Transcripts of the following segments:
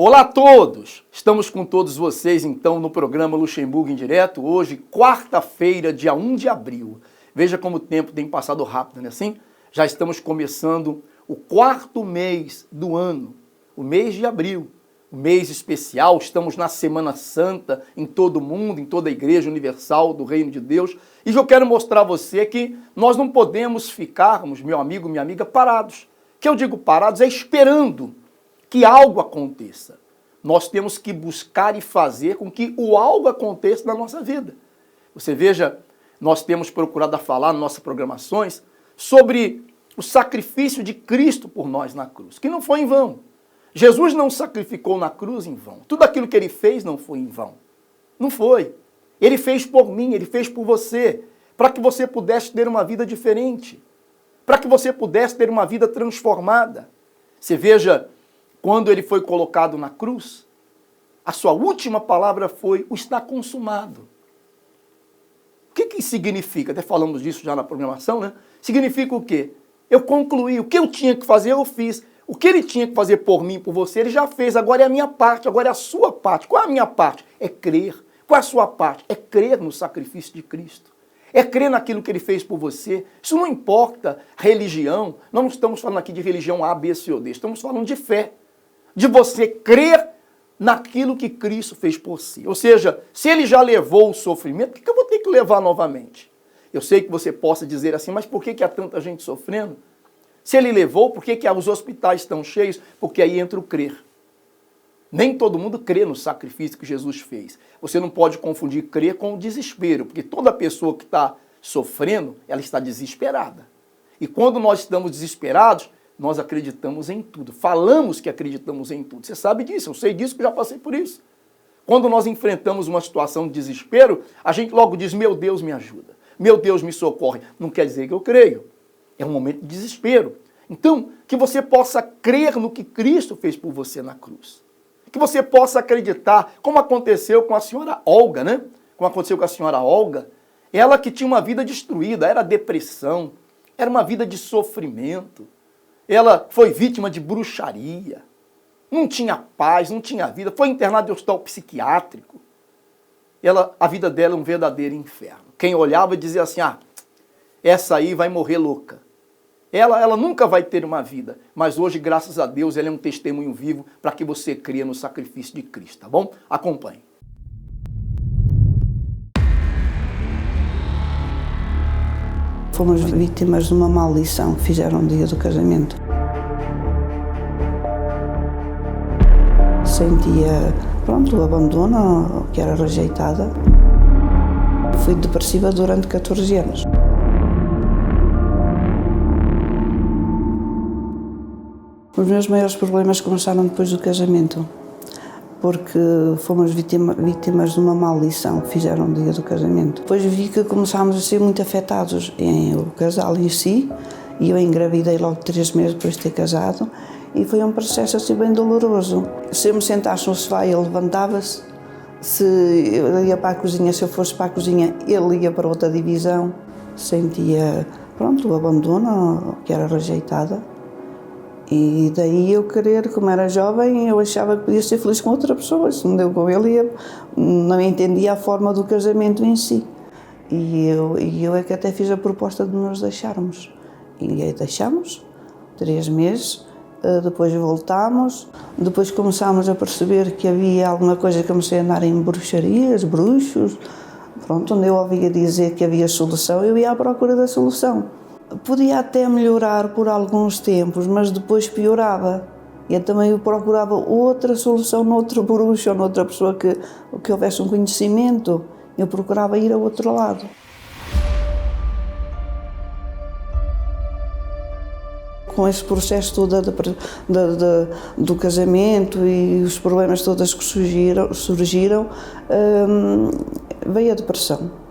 Olá a todos! Estamos com todos vocês então no programa Luxemburgo em Direto, hoje, quarta-feira, dia 1 de abril. Veja como o tempo tem passado rápido, não é assim? Já estamos começando o quarto mês do ano, o mês de abril, o mês especial, estamos na Semana Santa em todo o mundo, em toda a Igreja Universal do Reino de Deus. E eu quero mostrar a você que nós não podemos ficarmos, meu amigo, minha amiga, parados. O que eu digo parados é esperando que algo aconteça. Nós temos que buscar e fazer com que o algo aconteça na nossa vida. Você veja, nós temos procurado falar nas nossas programações sobre o sacrifício de Cristo por nós na cruz, que não foi em vão. Jesus não sacrificou na cruz em vão. Tudo aquilo que ele fez não foi em vão. Não foi. Ele fez por mim, ele fez por você, para que você pudesse ter uma vida diferente, para que você pudesse ter uma vida transformada. Você veja, quando ele foi colocado na cruz, a sua última palavra foi: o está consumado. O que isso significa? Até falamos disso já na programação, né? Significa o quê? Eu concluí, o que eu tinha que fazer, eu fiz. O que ele tinha que fazer por mim, por você, ele já fez. Agora é a minha parte, agora é a sua parte. Qual é a minha parte? É crer. Qual é a sua parte? É crer no sacrifício de Cristo. É crer naquilo que ele fez por você. Isso não importa religião. Nós não estamos falando aqui de religião A, B, C ou D. Estamos falando de fé. De você crer naquilo que Cristo fez por si. Ou seja, se ele já levou o sofrimento, por que eu vou ter que levar novamente? Eu sei que você possa dizer assim, mas por que há tanta gente sofrendo? Se ele levou, por que os hospitais estão cheios? Porque aí entra o crer. Nem todo mundo crê no sacrifício que Jesus fez. Você não pode confundir crer com o desespero, porque toda pessoa que está sofrendo, ela está desesperada. E quando nós estamos desesperados, nós acreditamos em tudo. Falamos que acreditamos em tudo. Você sabe disso, eu sei disso, que já passei por isso. Quando nós enfrentamos uma situação de desespero, a gente logo diz: meu Deus, me ajuda. Meu Deus, me socorre. Não quer dizer que eu creio. É um momento de desespero. Então, que você possa crer no que Cristo fez por você na cruz. Que você possa acreditar, como aconteceu com a senhora Olga, né? Como aconteceu com a senhora Olga. Ela que tinha uma vida destruída, era depressão, era uma vida de sofrimento. Ela foi vítima de bruxaria. Não tinha paz, não tinha vida. Foi internada em hospital psiquiátrico. A vida dela é um verdadeiro inferno. Quem olhava dizia assim: ah, essa aí vai morrer louca. Ela nunca vai ter uma vida, mas hoje, graças a Deus, ela é um testemunho vivo para que você crie no sacrifício de Cristo, tá bom? Acompanhe. Fomos vítimas de uma maldição que fizeram no dia do casamento. Sentia, o abandono, que era rejeitada. Fui depressiva durante 14 anos. Os meus maiores problemas começaram depois do casamento, porque fomos vítimas de uma maldição que fizeram no dia do casamento. Depois vi que começámos a ser muito afetados, o casal em si, e eu engravidei logo 3 meses depois de ter casado, e foi um processo assim bem doloroso. Se eu me sentasse no sofá, ele levantava-se. Se eu ia para a cozinha, se eu fosse para a cozinha, ele ia para outra divisão. Sentia, o abandono, que era rejeitada. E daí eu querer, como era jovem, eu achava que podia ser feliz com outra pessoa. Se não deu com ele, eu não entendia a forma do casamento em si. E eu é que até fiz a proposta de nos deixarmos. E aí deixámos, 3 meses, depois voltámos, depois começámos a perceber que havia alguma coisa que comecei a andar em bruxarias, bruxos. Onde eu ouvia dizer que havia solução, eu ia à procura da solução. Podia até melhorar por alguns tempos, mas depois piorava. E eu também procurava outra solução noutro bruxo ou noutra pessoa que houvesse um conhecimento. Eu procurava ir ao outro lado. Com esse processo todo do casamento e os problemas todos que surgiram, veio a depressão.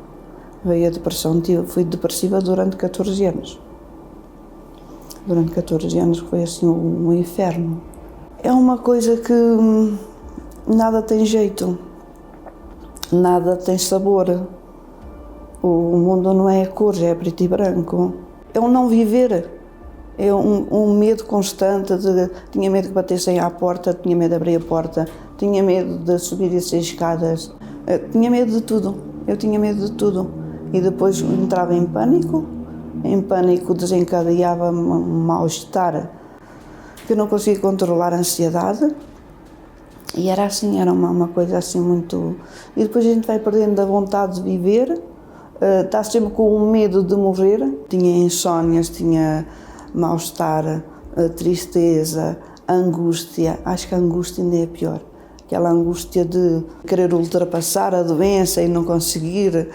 Fui depressiva durante 14 anos. Durante 14 anos foi assim um inferno. É uma coisa que nada tem jeito, nada tem sabor. O mundo não é cores, é preto e branco. É um não viver. um medo constante, tinha medo que batessem à porta, tinha medo de abrir a porta, tinha medo de subir e descer escadas, tinha medo de tudo, eu tinha medo de tudo. E depois entrava em pânico desencadeava-me um mal-estar, que eu não conseguia controlar a ansiedade. E era assim, era uma coisa assim muito... E depois a gente vai perdendo a vontade de viver, está sempre com o medo de morrer. Tinha insónias, tinha mal-estar, tristeza, angústia. Acho que a angústia ainda é pior. Aquela angústia de querer ultrapassar a doença e não conseguir.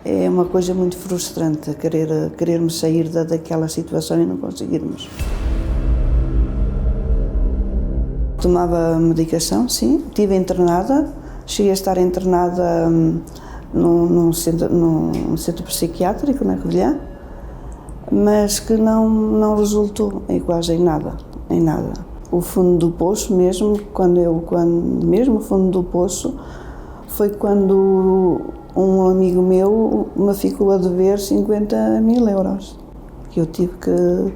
É uma coisa muito frustrante, querermos sair daquela situação e não conseguirmos. Tomava medicação, sim. Estive internada, cheguei a estar internada num centro psiquiátrico, na Covilhã, mas que não resultou quase em nada. O fundo do poço mesmo, mesmo o fundo do poço, foi quando um amigo meu me ficou a dever 50.000 euros, que eu tive que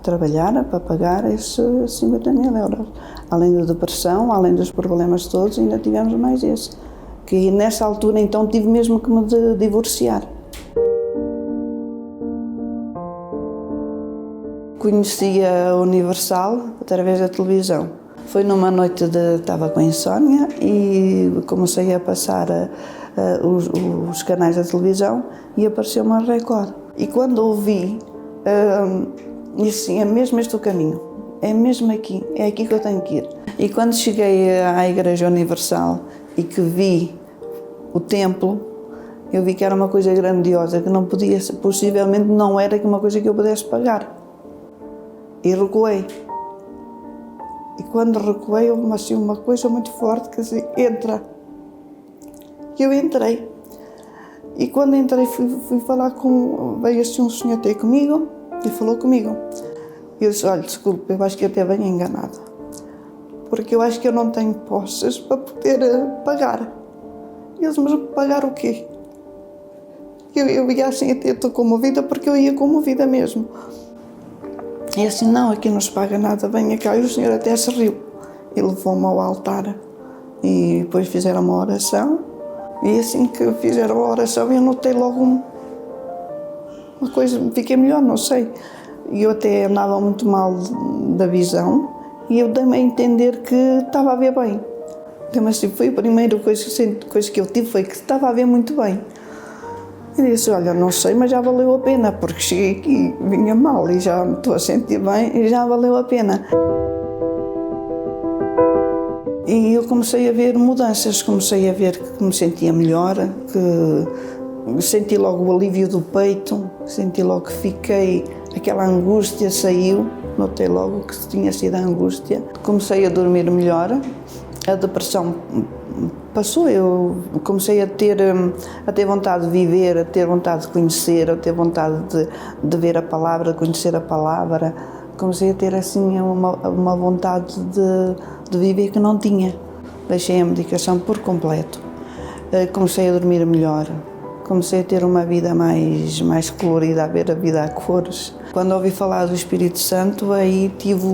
trabalhar para pagar esses 50.000 euros. Além da depressão, além dos problemas todos, ainda tivemos mais esse. Que nessa altura então tive mesmo que me divorciar. Conheci a Universal através da televisão. Foi numa noite estava com insónia e comecei a passar os canais da televisão e apareceu uma Record. E quando ouvi, disse assim, é mesmo este o caminho, é mesmo aqui, é aqui que eu tenho que ir. E quando cheguei à Igreja Universal e que vi o templo, eu vi que era uma coisa grandiosa, que não podia, possivelmente não era uma coisa que eu pudesse pagar. E recuei. E quando recuei, houve assim uma coisa muito forte que disse, entra. E eu entrei. E quando entrei, fui falar veio assim um senhor ter comigo e falou comigo. E eu disse, olha, desculpe, eu acho que até venho enganada. Porque eu acho que eu não tenho posses para poder pagar. E eles, mas pagar o quê? Eu ia assim, até estou comovida, porque eu ia comovida mesmo. E assim, não, aqui não se paga nada, venha cá. E o senhor até se riu. E levou-me ao altar e depois fizeram uma oração. E assim que fizeram a oração, eu notei logo uma coisa, fiquei melhor, não sei. E eu até andava muito mal da visão e eu dei-me a entender que estava a ver bem. Dei-me assim, foi a primeira coisa que eu tive, foi que estava a ver muito bem. E disse, olha, não sei, mas já valeu a pena, porque cheguei aqui, vinha mal e já me estou a sentir bem e já valeu a pena. E eu comecei a ver mudanças, comecei a ver que me sentia melhor, que senti logo o alívio do peito, senti logo que fiquei, aquela angústia saiu, notei logo que tinha sido a angústia. Comecei a dormir melhor, a depressão passou, eu comecei a ter vontade de viver, a ter vontade de conhecer, a ter vontade de ver a palavra, de conhecer a palavra. Comecei a ter assim uma vontade de viver que não tinha. Deixei a medicação por completo. Comecei a dormir melhor. Comecei a ter uma vida mais colorida, a ver a vida a cores. Quando ouvi falar do Espírito Santo, aí tive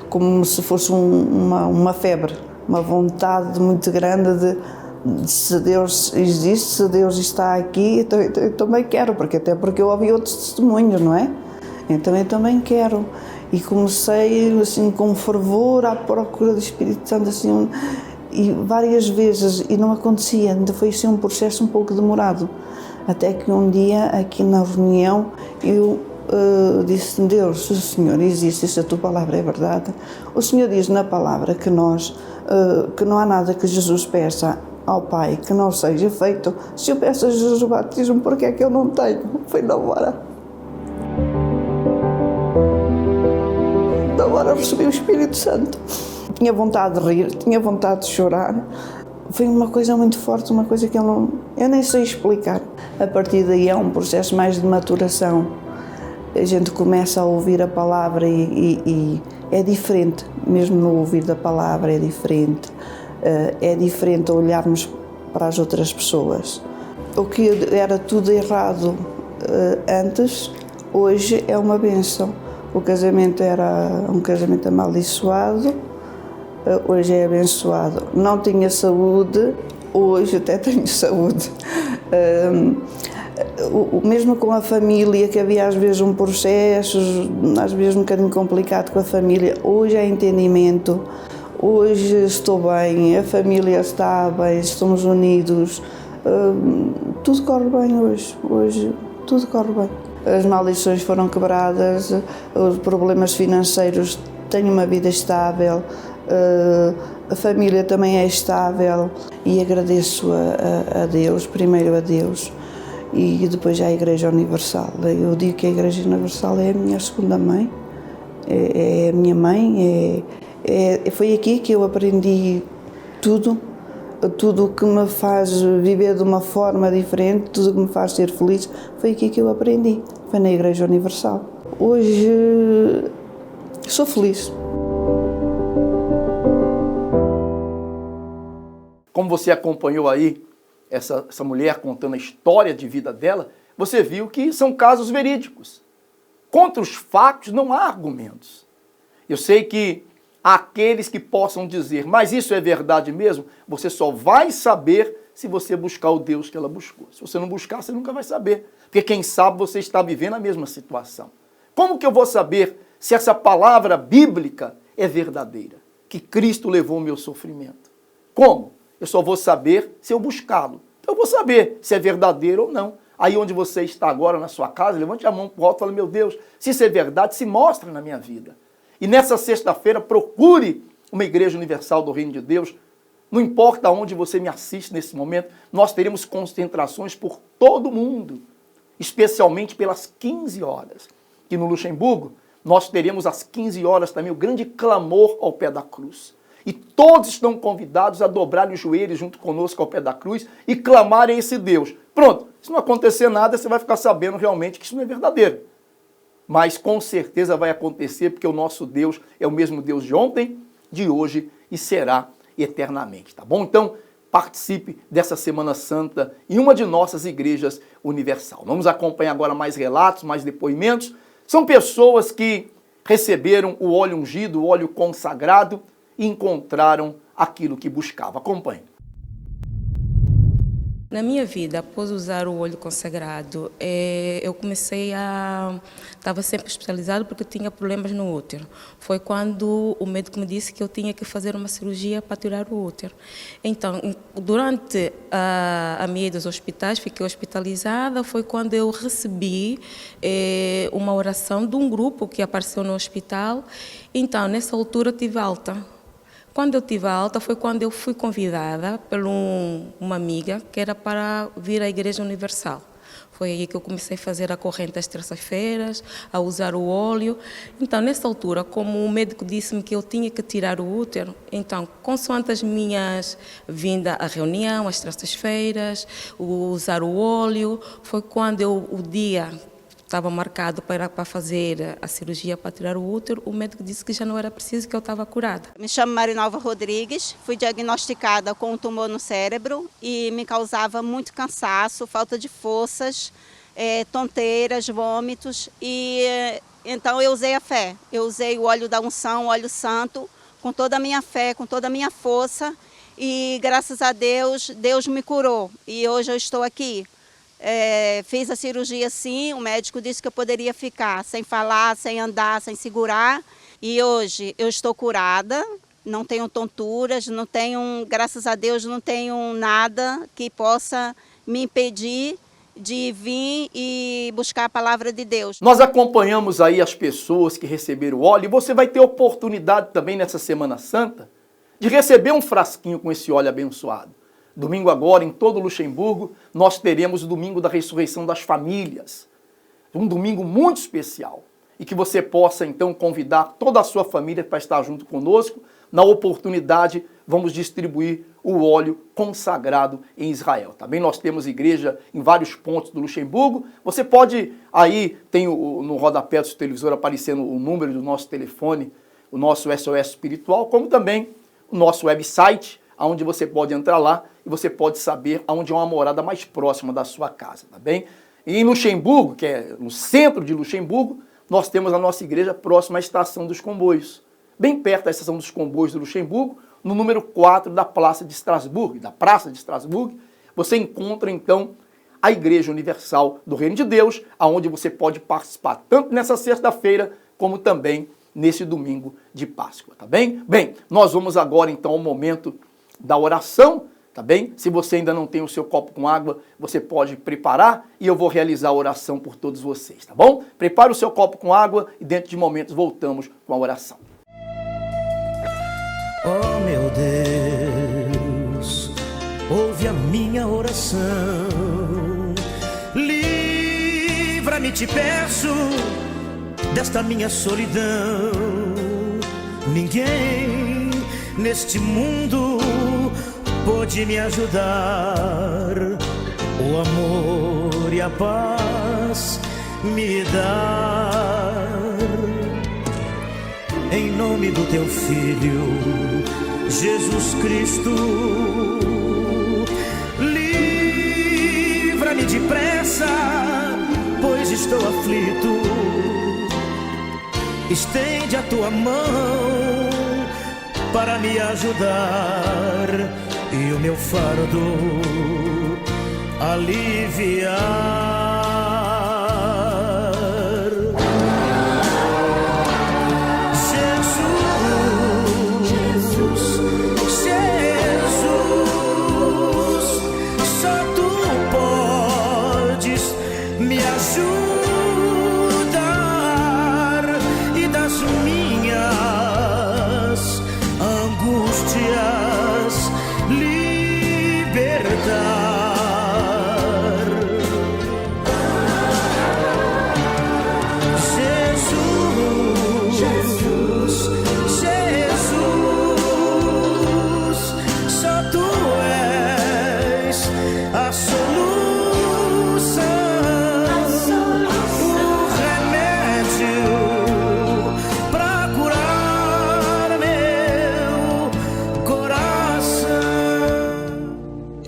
como se fosse uma febre, uma vontade muito grande de se Deus existe, se Deus está aqui, eu também quero, até porque eu ouvi outros testemunhos, não é? Então eu também quero. E comecei assim com fervor à procura do Espírito Santo, assim, e várias vezes, e não acontecia, ainda foi assim um processo um pouco demorado. Até que um dia, aqui na reunião, eu disse, Deus, se o Senhor existe, se a tua palavra é verdade, o Senhor diz na palavra que que não há nada que Jesus peça ao Pai que não seja feito. Se eu peço a Jesus o batismo, porque é que eu não tenho? Foi na hora. Na hora recebi o Espírito Santo. Tinha vontade de rir, tinha vontade de chorar. Foi uma coisa muito forte, uma coisa que eu nem sei explicar. A partir daí é um processo mais de maturação. A gente começa a ouvir a palavra e é diferente, mesmo no ouvir da palavra é diferente. É diferente olharmos para as outras pessoas. O que era tudo errado antes, hoje é uma bênção, O casamento era um casamento amaldiçoado, hoje é abençoado. Não tinha saúde, hoje até tenho saúde. Mesmo com a família, que havia às vezes um processo, às vezes um bocadinho complicado com a família, hoje há entendimento, hoje estou bem, a família está bem, estamos unidos, tudo corre bem hoje tudo corre bem. As maldições foram quebradas, os problemas financeiros, tenho uma vida estável, a família também é estável e agradeço a Deus, primeiro a Deus e depois à Igreja Universal. Eu digo que a Igreja Universal é a minha segunda mãe, é a minha mãe, foi aqui que eu aprendi tudo o que me faz viver de uma forma diferente, tudo o que me faz ser feliz, foi aqui que eu aprendi, foi na Igreja Universal. Hoje sou feliz. Como você acompanhou aí essa mulher contando a história de vida dela, você viu que são casos verídicos. Contra os fatos não há argumentos. Eu sei que há aqueles que possam dizer, mas isso é verdade mesmo? Você só vai saber se você buscar o Deus que ela buscou. Se você não buscar, você nunca vai saber. Porque quem sabe você está vivendo a mesma situação. Como que eu vou saber se essa palavra bíblica é verdadeira? Que Cristo levou o meu sofrimento. Como? Eu só vou saber se eu buscá-lo. Então eu vou saber se é verdadeiro ou não. Aí onde você está agora na sua casa, levante a mão para o alto e fale, meu Deus, se isso é verdade, se mostre na minha vida. E nessa sexta-feira, procure uma Igreja Universal do Reino de Deus. Não importa onde você me assiste nesse momento, nós teremos concentrações por todo o mundo, especialmente pelas 15 horas. E no Luxemburgo, nós teremos às 15 horas também o grande clamor ao pé da cruz. E todos estão convidados a dobrarem os joelhos junto conosco ao pé da cruz e clamarem a esse Deus. Pronto, se não acontecer nada, você vai ficar sabendo realmente que isso não é verdadeiro. Mas com certeza vai acontecer, porque o nosso Deus é o mesmo Deus de ontem, de hoje e será eternamente, tá bom? Então, participe dessa Semana Santa em uma de nossas igrejas universal. Vamos acompanhar agora mais relatos, mais depoimentos. São pessoas que receberam o óleo ungido, o óleo consagrado e encontraram aquilo que buscava. Acompanhe. Na minha vida, após usar o óleo consagrado, eu comecei a... Estava sempre hospitalizado porque tinha problemas no útero. Foi quando o médico me disse que eu tinha que fazer uma cirurgia para tirar o útero. Então, durante a minha ida aos hospitais, fiquei hospitalizada, foi quando eu recebi uma oração de um grupo que apareceu no hospital. Então, nessa altura, tive alta. Quando eu tive a alta foi quando eu fui convidada por uma amiga que era para vir à Igreja Universal. Foi aí que eu comecei a fazer a corrente às terças-feiras, a usar o óleo. Então, nessa altura, como o médico disse-me que eu tinha que tirar o útero, então, consoante as minhas vindas à reunião, às terças-feiras, usar o óleo, foi quando o dia estava marcado para fazer a cirurgia para tirar o útero, o médico disse que já não era preciso, que eu estava curada. Me chamo Marinalva Rodrigues, fui diagnosticada com um tumor no cérebro e me causava muito cansaço, falta de forças, tonteiras, vômitos e então eu usei a fé. Eu usei o óleo da unção, o óleo santo, com toda a minha fé, com toda a minha força e graças a Deus, Deus me curou e hoje eu estou aqui. Fiz a cirurgia sim, o médico disse que eu poderia ficar sem falar, sem andar, sem segurar e hoje eu estou curada, não tenho tonturas, não tenho, graças a Deus, não tenho nada que possa me impedir de vir e buscar a palavra de Deus. Nós acompanhamos aí as pessoas que receberam o óleo e você vai ter oportunidade também nessa Semana Santa de receber um frasquinho com esse óleo abençoado. Domingo agora, em todo Luxemburgo, nós teremos o Domingo da Ressurreição das Famílias. Um domingo muito especial. E que você possa, então, convidar toda a sua família para estar junto conosco. Na oportunidade, vamos distribuir o óleo consagrado em Israel. Também nós temos igreja em vários pontos do Luxemburgo. Você pode, aí tem no rodapé do seu televisor aparecendo o número do nosso telefone, o nosso SOS espiritual, como também o nosso website, onde você pode entrar lá e você pode saber aonde é uma morada mais próxima da sua casa, tá bem? E em Luxemburgo, que é no centro de Luxemburgo, nós temos a nossa igreja próxima à Estação dos Comboios, bem perto da Estação dos Comboios do Luxemburgo, no número 4 da Praça de Estrasburgo, você encontra então a Igreja Universal do Reino de Deus, aonde você pode participar tanto nessa sexta-feira como também nesse domingo de Páscoa, tá bem? Bem, nós vamos agora então ao momento da oração, tá bem? Se você ainda não tem o seu copo com água, você pode preparar e eu vou realizar a oração por todos vocês, tá bom? Prepare o seu copo com água e dentro de momentos voltamos com a oração. Oh meu Deus, ouve a minha oração, livra-me, te peço, desta minha solidão. Ninguém neste mundo pôde me ajudar, o amor e a paz me dar. Em nome do teu Filho, Jesus Cristo, livra-me depressa, pois estou aflito. Estende a tua mão para me ajudar e o meu fardo aliviar.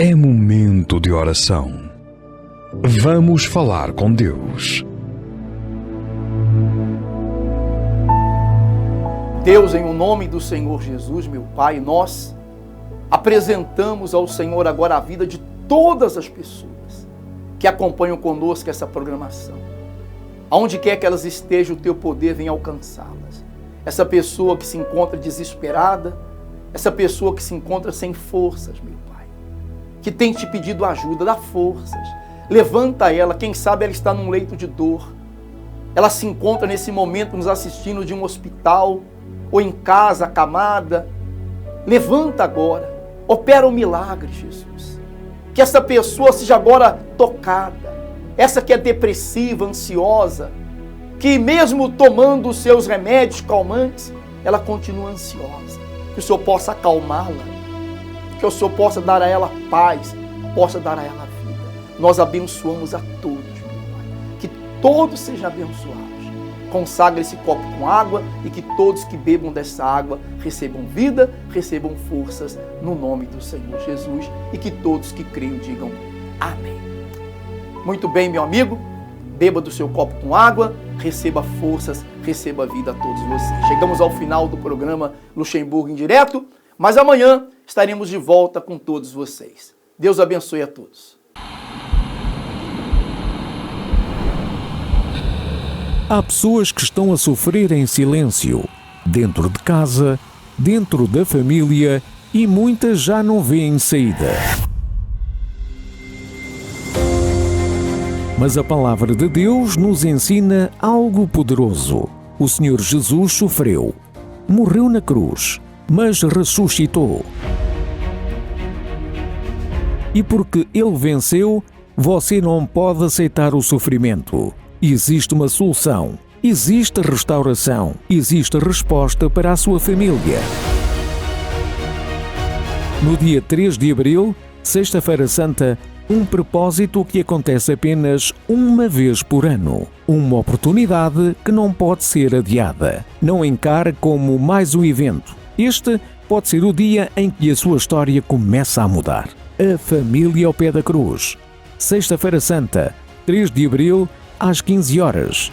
É momento de oração. Vamos falar com Deus. Deus, em o nome do Senhor Jesus, meu Pai, nós apresentamos ao Senhor agora a vida de todas as pessoas que acompanham conosco essa programação. Aonde quer que elas estejam, o Teu poder vem alcançá-las. Essa pessoa que se encontra desesperada, essa pessoa que se encontra sem forças, meu Pai, que tem te pedido ajuda, dá forças, levanta ela, quem sabe ela está num leito de dor, ela se encontra nesse momento nos assistindo de um hospital, ou em casa, acamada, levanta agora, opera um milagre, Jesus, que essa pessoa seja agora tocada, essa que é depressiva, ansiosa, que mesmo tomando os seus remédios calmantes, ela continua ansiosa, que o Senhor possa acalmá-la, que o Senhor possa dar a ela paz, possa dar a ela vida. Nós abençoamos a todos, meu Pai. Que todos sejam abençoados. Consagra esse copo com água e que todos que bebam dessa água recebam vida, recebam forças no nome do Senhor Jesus e que todos que creiam digam amém. Muito bem, meu amigo, beba do seu copo com água, receba forças, receba vida a todos vocês. Chegamos ao final do programa Luxemburgo em Direto, mas amanhã estaremos de volta com todos vocês. Deus abençoe a todos. Há pessoas que estão a sofrer em silêncio, dentro de casa, dentro da família e muitas já não veem saída. Mas a palavra de Deus nos ensina algo poderoso. O Senhor Jesus sofreu, morreu na cruz, mas ressuscitou. E porque Ele venceu, você não pode aceitar o sofrimento. Existe uma solução, existe restauração, existe resposta para a sua família. No dia 3 de abril, Sexta-feira Santa, um propósito que acontece apenas uma vez por ano. Uma oportunidade que não pode ser adiada. Não encare como mais um evento. Este pode ser o dia em que a sua história começa a mudar. A família ao pé da cruz. Sexta-feira Santa, 3 de abril, às 15 horas.